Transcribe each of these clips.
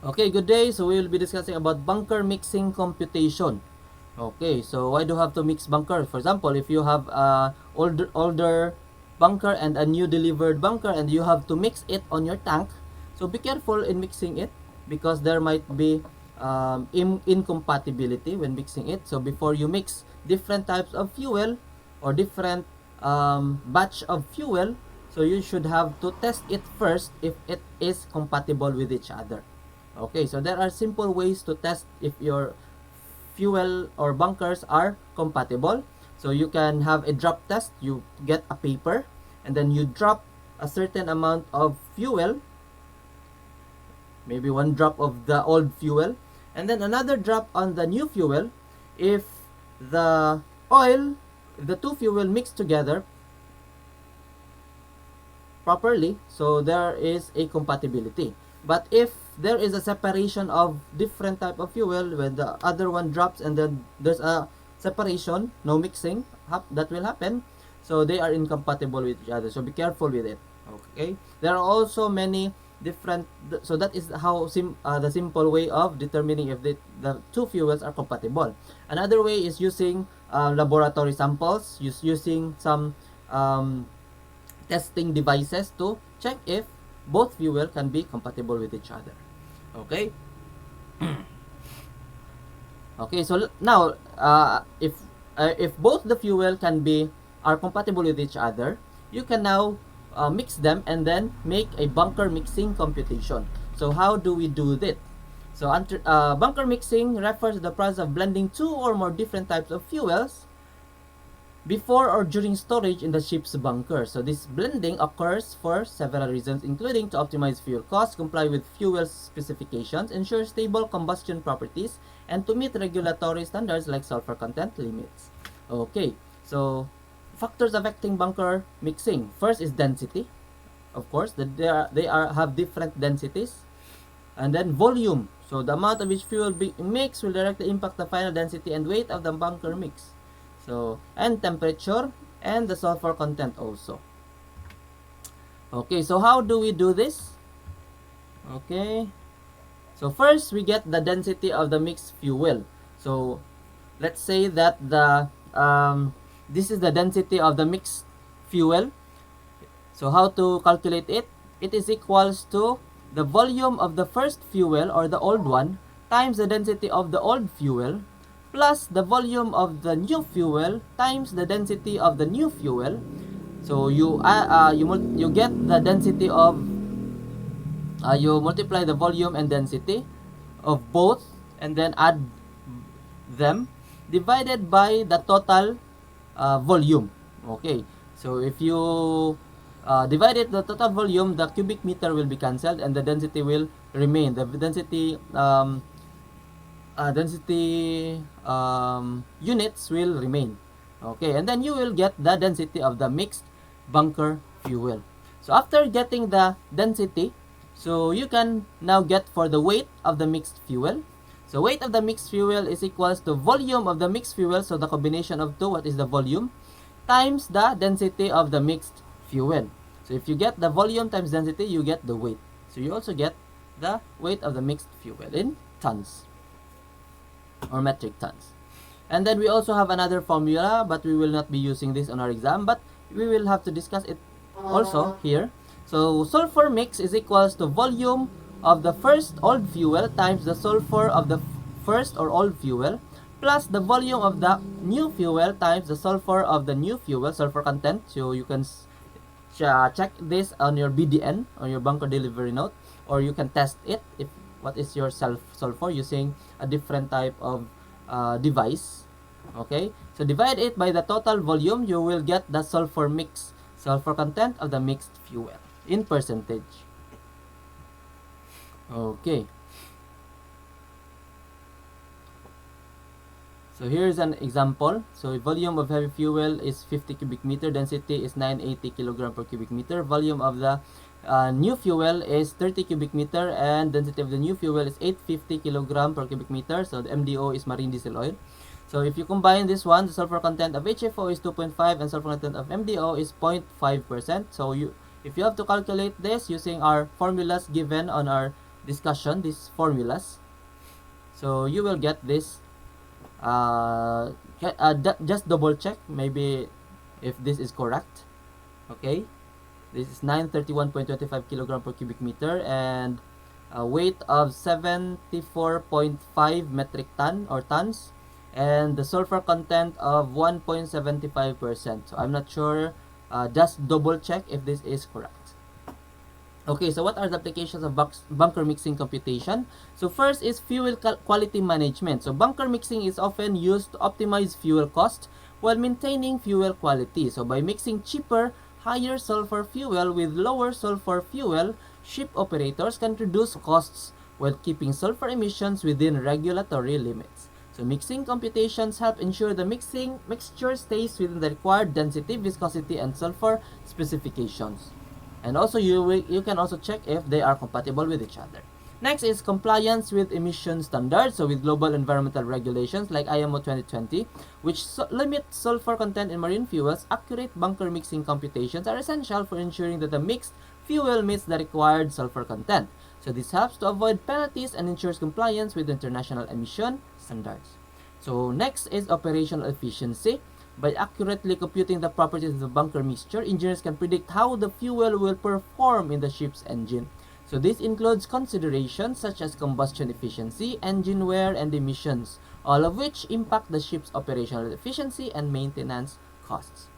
Okay, good day. So we will be discussing about bunker mixing computation. Okay, so why do you have to mix bunker? For example, if you have a older bunker and a new delivered bunker and you have to mix it on your tank, so be careful in mixing it because there might be incompatibility when mixing it. So before you mix different types of fuel or different batch of fuel, so you should have to test it first if it is compatible with each other. Okay, so there are simple ways to test if your fuel or bunkers are compatible. So you can have a drop test. You get a paper and then you drop a certain amount of fuel, maybe one drop of the old fuel, and then another drop on the new fuel. If the oil, the two fuel mixed together properly, so there is a compatibility. But if there is a separation of different type of fuel when the other one drops and then there's a separation, no mixing that will happen, so they are incompatible with each other. So be careful with it. Okay, there are also many different, so that is how the simple way of determining if the two fuels are compatible. Another way is using laboratory samples, using some testing devices to check if both fuel can be compatible with each other. Okay. Okay, so now if both the fuel are compatible with each other, you can now mix them and then make a bunker mixing computation. So how do we do that? So bunker mixing refers to the process of blending two or more different types of fuels before or during storage in the ship's bunker. So this blending occurs for several reasons, including to optimize fuel costs, comply with fuel specifications, ensure stable combustion properties, and to meet regulatory standards like sulfur content limits. Okay, so factors affecting bunker mixing. First is density. Of course, they have different densities. And then volume. So the amount of each fuel mix will directly impact the final density and weight of the bunker mix. So, and temperature and the sulfur content also. Okay, so how do we do this? Okay, so first we get the density of the mixed fuel. So let's say that this is the density of the mixed fuel. So how to calculate it? It is equals to the volume of the first fuel or the old one times the density of the old fuel plus the volume of the new fuel times the density of the new fuel. So you get the density of you multiply the volume and density of both and then add them divided by the total volume. Okay, so if you divide it the total volume, the cubic meter will be cancelled and the density will remain. The density units will remain. Okay, and then you will get the density of the mixed bunker fuel. So after getting the density, so you can now get for the weight of the mixed fuel. So weight of the mixed fuel is equals to volume of the mixed fuel, so the combination of two, what is the volume, times the density of the mixed fuel. So if you get the volume times density, you get the weight. So you also get the weight of the mixed fuel in tons or metric tons. And then we also have another formula, but we will not be using this on our exam, but we will have to discuss it also here. So sulfur mix is equals to volume of the first old fuel times the sulfur of the first or old fuel plus the volume of the new fuel times the sulfur of the new fuel, sulfur content. So you can check this on your BDN, on your bunker delivery note, or you can test it if what is your sulfur using a different type of device. Okay, so divide it by the total volume, you will get the sulfur content of the mixed fuel in percentage. Okay, so here's an example. So volume of heavy fuel is 50 cubic meter, density is 980 kilogram per cubic meter, volume of the new fuel is 30 cubic meter and density of the new fuel is 850 kilogram per cubic meter. So the MDO is marine diesel oil. So if you combine this one, the sulfur content of HFO is 2.5 and sulfur content of MDO is 0.5%. So if you have to calculate this using our formulas given on our discussion, these formulas. So you will get this. Just double check maybe if this is correct. Okay, this is 931.25 kilogram per cubic meter and a weight of 74.5 metric ton or tons, and the sulfur content of 1.75%. So I'm not sure. Just double check if this is correct. Okay, so what are the applications of bunker mixing computation? So first is fuel quality management. So bunker mixing is often used to optimize fuel cost while maintaining fuel quality. So by mixing cheaper, higher sulfur fuel with lower sulfur fuel, ship operators can reduce costs while keeping sulfur emissions within regulatory limits. So mixing computations help ensure the mixture stays within the required density, viscosity, and sulfur specifications. And also you can also check if they are compatible with each other. Next is compliance with emission standards, so with global environmental regulations like IMO 2020, which limit sulfur content in marine fuels. Accurate bunker mixing computations are essential for ensuring that the mixed fuel meets the required sulfur content. So this helps to avoid penalties and ensures compliance with international emission standards. So next is operational efficiency. By accurately computing the properties of the bunker mixture, engineers can predict how the fuel will perform in the ship's engine. So this includes considerations such as combustion efficiency, engine wear, and emissions, all of which impact the ship's operational efficiency and maintenance costs.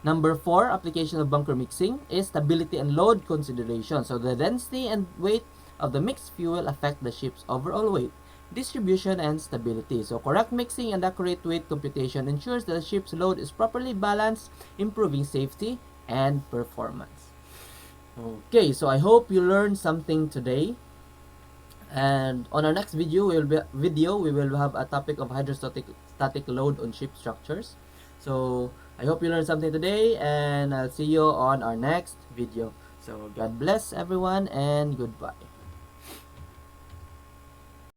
Number 4, application of bunker mixing is stability and load consideration. So the density and weight of the mixed fuel affect the ship's overall weight, distribution, and stability. So correct mixing and accurate weight computation ensures that the ship's load is properly balanced, improving safety and performance. Okay, so I hope you learned something today. And on our next video, we will have a topic of hydrostatic load on ship structures. So I hope you learned something today, and I'll see you on our next video. So God bless everyone, and goodbye.